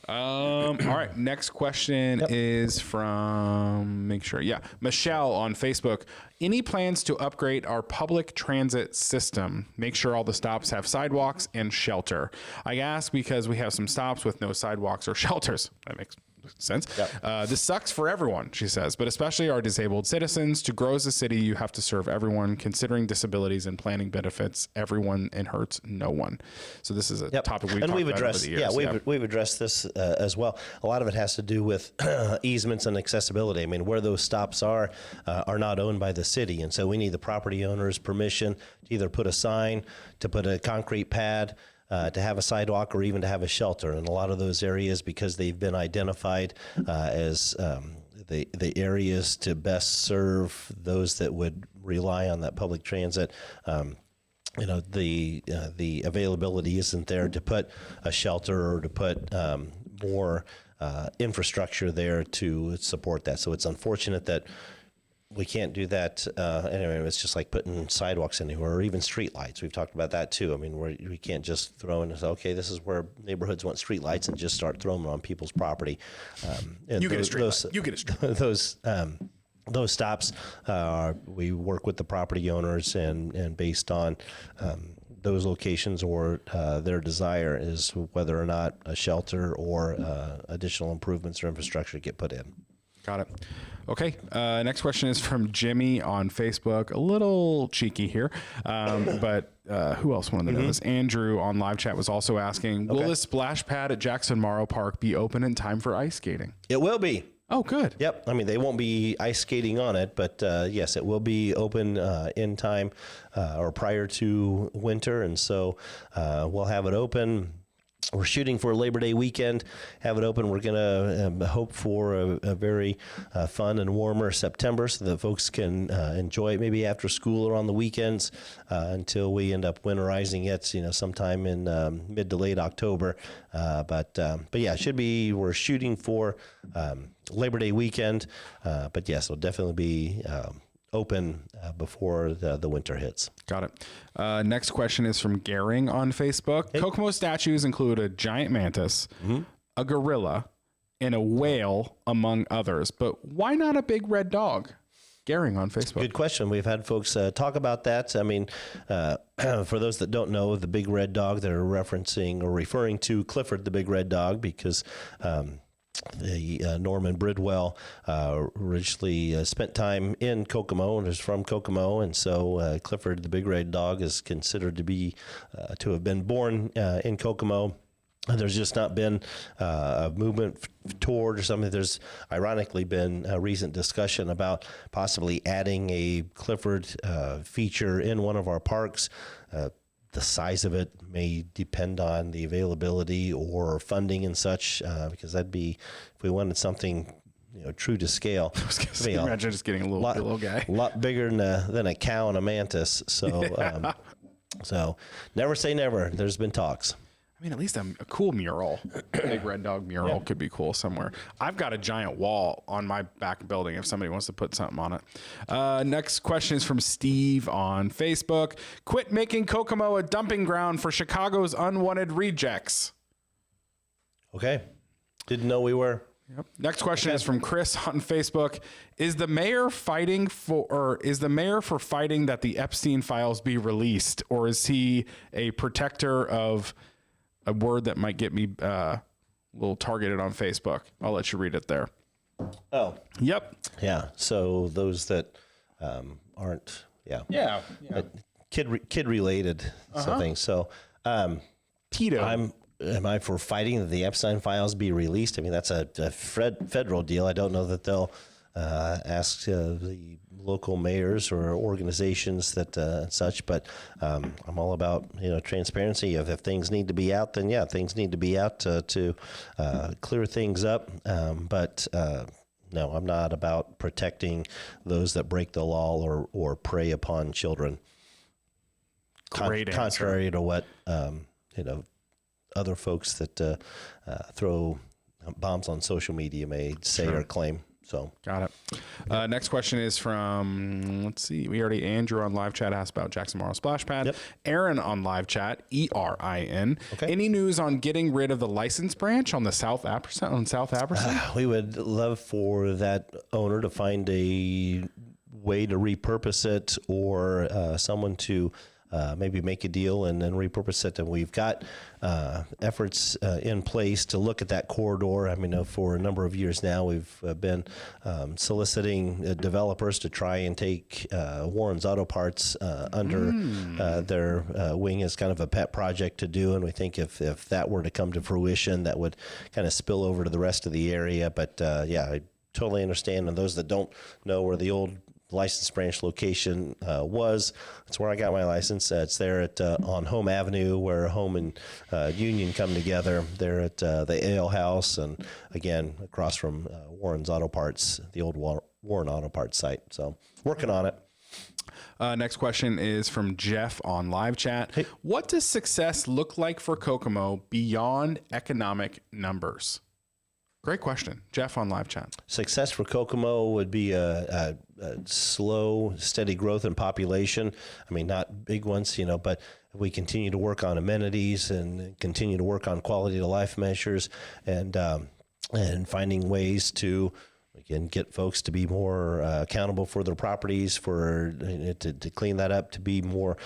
All right. Next question is from, Michelle on Facebook. Any plans to upgrade our public transit system? Make sure all the stops have sidewalks and shelter. I ask because we have some stops with no sidewalks or shelters. That makes sense. This sucks for everyone, she says, but especially our disabled citizens. To grow as a city, you have to serve everyone, considering disabilities and planning benefits everyone and hurts no one. So this is a topic we've talked about over the years. We've addressed this as well. A lot of it has to do with easements and accessibility. I mean, where those stops are not owned by the city, and so we need the property owner's permission to either put a sign, to put a concrete pad, to have a sidewalk, or even to have a shelter. And a lot of those areas, because they've been identified as the areas to best serve those that would rely on that public transit, the availability isn't there to put a shelter or to put more infrastructure there to support that. So it's unfortunate that we can't do that. Anyway, it's just like putting sidewalks anywhere, or even street lights. We've talked about that too. I mean, we can't just throw in and say, okay, this is where neighborhoods want street lights, and just start throwing them on people's property. You get a street light. You get a street light. Those stops, we work with the property owners, and based on those locations or their desire is whether or not a shelter or additional improvements or infrastructure get put in. Got it. Okay. Next question is from Jimmy on Facebook. A little cheeky here, but who else wanted to know this? Andrew on live chat was also asking, will the splash pad at Jackson Morrow Park be open in time for ice skating? It will be. Oh, good. Yep. I mean, they won't be ice skating on it, but yes, it will be open in time or prior to winter. And so we'll have it open. We're shooting for Labor Day weekend, have it open. We're going to hope for a very fun and warmer September so that folks can enjoy it maybe after school or on the weekends until we end up winterizing it, sometime in mid to late October. But yeah, it should be, we're shooting for Labor Day weekend. But yes, it'll definitely be open before the winter hits. Got it. Next question is from Gehring on Facebook. Hey. Kokomo statues include a giant mantis, a gorilla, and a whale, among others. But why not a big red dog? Gehring on Facebook. Good question. We've had folks talk about that. I mean, for those that don't know, the big red dog, they're referencing or referring to Clifford the Big Red Dog, because the Norman Bridwell originally spent time in Kokomo and is from Kokomo, and so Clifford the Big Red Dog is considered to be to have been born in Kokomo. There's just not been a movement toward or something. There's ironically been a recent discussion about possibly adding a Clifford feature in one of our parks. The size of it may depend on the availability or funding and such, because that'd be, if we wanted something, true to scale. Imagine just getting a little guy. A lot bigger than a cow and a mantis. So, so never say never. There's been talks. I mean, at least a cool mural, big red dog mural could be cool somewhere. I've got a giant wall on my back building if somebody wants to put something on it. Next question is from Steve on Facebook. Quit making Kokomo a dumping ground for Chicago's unwanted rejects. Okay. Didn't know we were. Yep. Next question is from Chris on Facebook. Is the mayor for fighting that the Epstein files be released, or is he a protector of a word that might get me a little targeted on Facebook? I'll let you read it there. Oh. Yep. Yeah. So those that aren't, Yeah. kid related something. So Tito. Am I for fighting that the Epstein files be released? I mean, that's a federal deal. I don't know that they'll ask the local mayors or organizations that such, but I'm all about transparency. If things need to be out, then things need to be out to clear things up. But no, I'm not about protecting those that break the law or prey upon children. Great answer. Contrary to what other folks that throw bombs on social media may say or claim. So got it. Next question is from, let's see, Andrew on live chat asked about Jackson Memorial Splash Pad. Yep. Aaron on live chat, ERIN. Okay. Any news on getting rid of the license branch on the South Apperson? We would love for that owner to find a way to repurpose it, or someone to maybe make a deal and then repurpose it. And we've got efforts in place to look at that corridor. I mean, for a number of years now, we've been soliciting developers to try and take Warren's Auto Parts under their wing as kind of a pet project to do. And we think if that were to come to fruition, that would kind of spill over to the rest of the area. But I totally understand. And those that don't know where the old license branch location was, that's where I got my license. It's there at on Home Avenue, where Home and Union come together. They're at the Ale House, and again across from Warren's Auto Parts, the old Warren Auto Parts site. So working on it. Next question is from Jeff on live chat. Hey. What does success look like for Kokomo beyond economic numbers? Great question. Jeff on live chat. Success for Kokomo would be a slow, steady growth in population. I mean, not big ones, but if we continue to work on amenities and continue to work on quality of life measures and finding ways to, again, get folks to be more accountable for their properties, to clean that up, to be more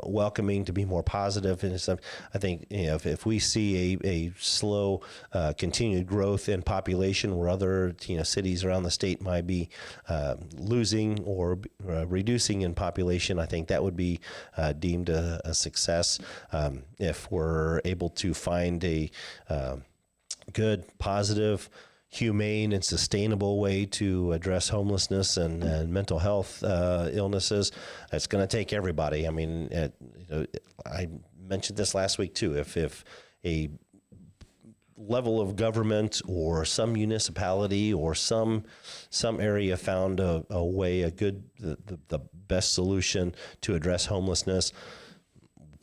welcoming, to be more positive and stuff. I think if we see a slow continued growth in population where other cities around the state might be losing or reducing in population, I think that would be deemed a success. If we're able to find a good, positive, humane and sustainable way to address homelessness and mental health illnesses, it's going to take everybody. I mean, I mentioned this last week too. If a level of government or some municipality or some area found a way, the best solution to address homelessness,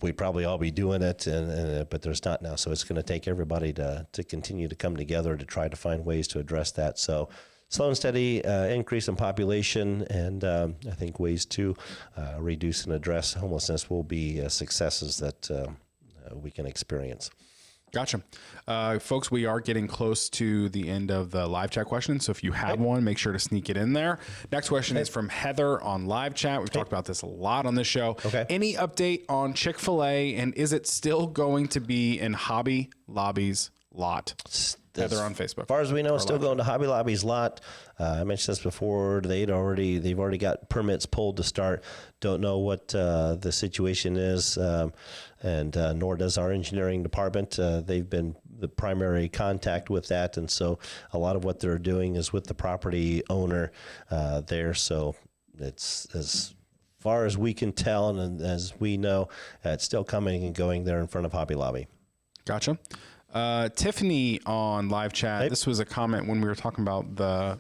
we'd probably all be doing it, but there's not now. So it's going to take everybody to continue to come together to try to find ways to address that. So slow and steady increase in population, and I think ways to reduce and address homelessness will be successes that we can experience. Gotcha. Folks, we are getting close to the end of the live chat questions. So if you have one, make sure to sneak it in there. Next question is from Heather on live chat. We've talked about this a lot on this show. Okay. Any update on Chick-fil-A, and is it still going to be in Hobby Lobby's lot? Heather on Facebook. As far as we know, it's still going to Hobby Lobby's lot. I mentioned this before. They've already got permits pulled to start. Don't know what the situation is, and nor does our engineering department. They've been the primary contact with that, and so a lot of what they're doing is with the property owner there. So it's as far as we can tell, and as we know, it's still coming and going there in front of Hobby Lobby. Gotcha. Tiffany on live chat. Hey. This was a comment when we were talking about the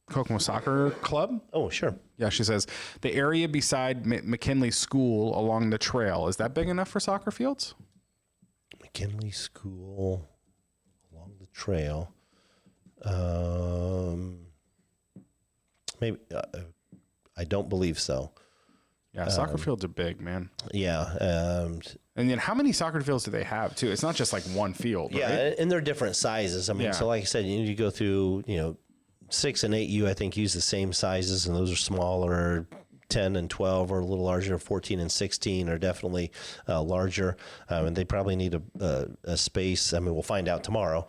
Kokomo Soccer Club. Oh, sure. Yeah, she says the area beside McKinley School along the trail, is that big enough for soccer fields? McKinley School along the trail. Maybe I don't believe so. Yeah, soccer fields are big, man. Yeah. And then how many soccer fields do they have too? It's not just like one field, Yeah, right? and they're different sizes. I mean, Yeah. so like I said, you go through, 6 and 8U, I think, use the same sizes, and those are smaller. 10 and 12 are a little larger. 14 and 16 are definitely larger, and they probably need a space. I mean, we'll find out tomorrow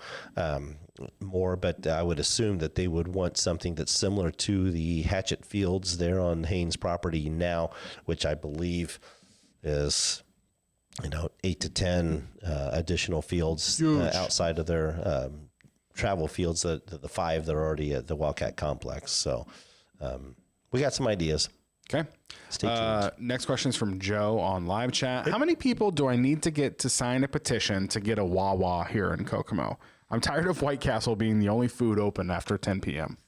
more, but I would assume that they would want something that's similar to the Hatchet Fields there on Haynes property now, which I believe is 8 to 10 additional fields outside of their travel fields, the 5 that are already at the Wildcat Complex. So we got some ideas. Okay. Stay tuned. Next question is from Joe on live chat. How many people do I need to get to sign a petition to get a Wawa here in Kokomo? I'm tired of White Castle being the only food open after 10 p.m.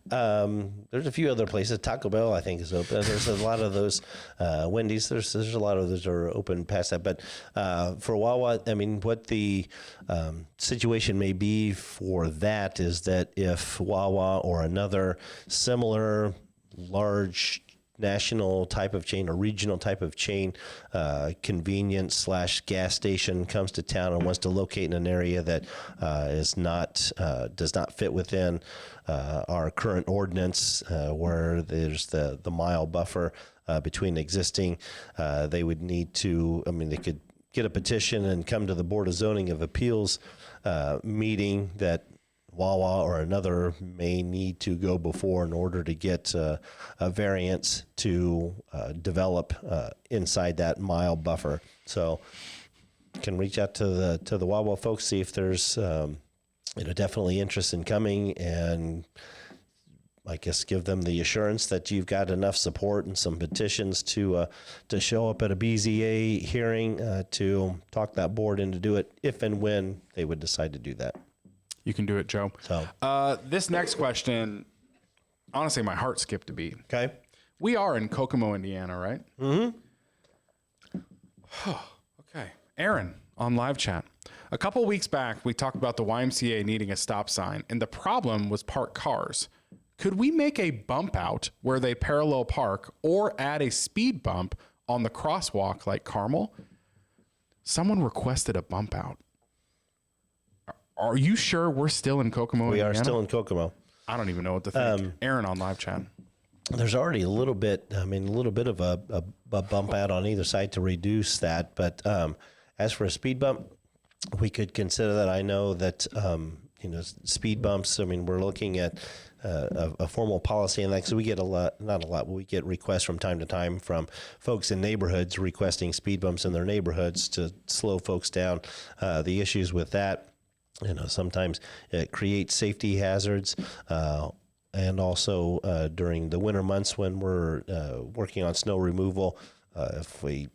There's a few other places. Taco Bell, I think, is open. There's a lot of those. Wendy's, there's a lot of those are open past that. But for Wawa, I mean, what the situation may be for that is that if Wawa or another similar large national type of chain or regional type of chain, convenience / gas station comes to town and wants to locate in an area that does not fit within our current ordinance, where there's the mile buffer between existing, they would need to, they could get a petition and come to the Board of Zoning of Appeals meeting that Wawa or another may need to go before in order to get a variance to develop inside that mile buffer. So you can reach out to the Wawa folks, see if there's definitely interest in coming, and I guess give them the assurance that you've got enough support and some petitions to show up at a BZA hearing to talk that board into do it if and when they would decide to do that. You can do it, Joe. So this next question, honestly, my heart skipped a beat. okay. We are in Kokomo, Indiana, right? Mm-hmm. Okay. Aaron on live chat. A couple weeks back, we talked about the YMCA needing a stop sign, and the problem was parked cars. Could we make a bump out where they parallel park or add a speed bump on the crosswalk like Carmel? Someone requested a bump out. Are you sure we're still in Kokomo, We Indiana? are still in Kokomo. I don't even know what to think. Aaron on live chat. There's already a little bit of a bump out on either side to reduce that. But as for a speed bump, we could consider that. I know that, speed bumps, we're looking at a formal policy and that. So we get not a lot, but we get requests from time to time from folks in neighborhoods requesting speed bumps in their neighborhoods to slow folks down. The issues with that, sometimes it creates safety hazards, and also during the winter months when we're working on snow removal, if we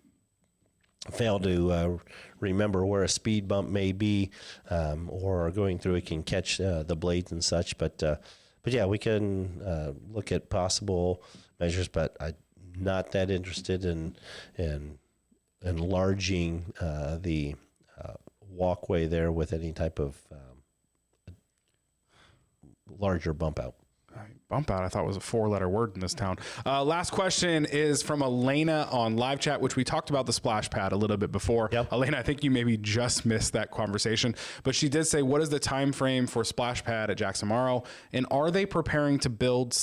fail to remember where a speed bump may be, or are going through, it can catch the blades and such. But yeah, we can look at possible measures, but I'm not that interested in enlarging the walkway there with any type of larger bump out. Bump out, I thought was a 4-letter word in this town. Last question is from Elena on live chat, which we talked about the splash pad a little bit before. Yep. Elena, I think you maybe just missed that conversation, but she did say, what is the time frame for splash pad at Jackson Morrow? And are they preparing to build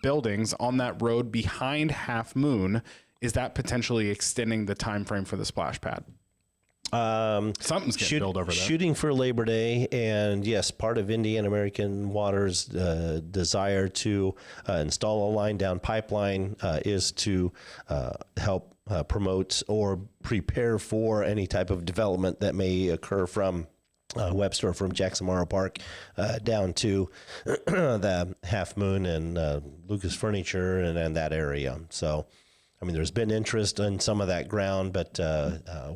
buildings on that road behind Half Moon? Is that potentially extending the time frame for the splash pad? Something's getting built over there. Shooting for Labor Day, and yes, part of Indiana American Water's desire to install a line down pipeline is to help promote or prepare for any type of development that may occur from Webster from Jackson Memorial Park down to the Half Moon and Lucas Furniture and that area. So, I mean, there's been interest in some of that ground, but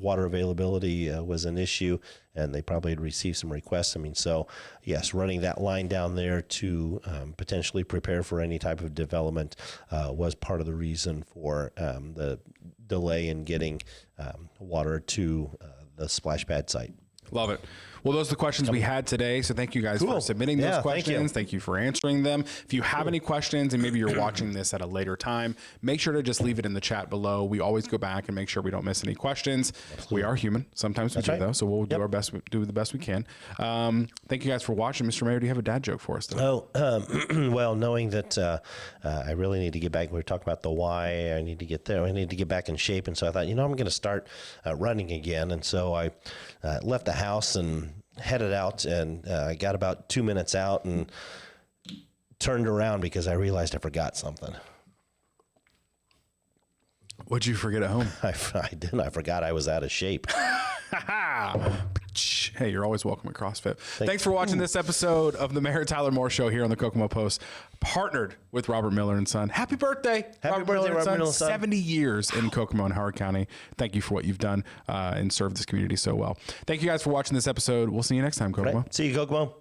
water availability was an issue, and they probably had received some requests. I mean, so yes, running that line down there to potentially prepare for any type of development was part of the reason for the delay in getting water to the splash pad site. Love it. Well, those are the questions we had today. So thank you guys for submitting those questions. Thank you for answering them. If you have any questions and maybe you're watching this at a later time, make sure to just leave it in the chat below. We always go back and make sure we don't miss any questions. Absolutely. We are human. Sometimes we do, though. So we'll do our best, do the best we can. Thank you guys for watching. Mr. Mayor, do you have a dad joke for us today? Well, knowing that I really need to get back, we were talking about the why, I need to get there. I need to get back in shape. And so I thought, I'm going to start running again. And so I left the house and headed out, and I got about 2 minutes out and turned around because I realized I forgot something. What'd you forget at home? I didn't. I forgot I was out of shape. Hey, you're always welcome at CrossFit. Thanks for watching this episode of the Mayor Tyler Moore Show here on the Kokomo Post, partnered with Robert Miller and Son. Happy birthday, Robert Miller and Son. 70 years in Kokomo and Howard County. Thank you for what you've done and served this community so well. Thank you guys for watching this episode. We'll see you next time, Kokomo. Right. See you, Kokomo.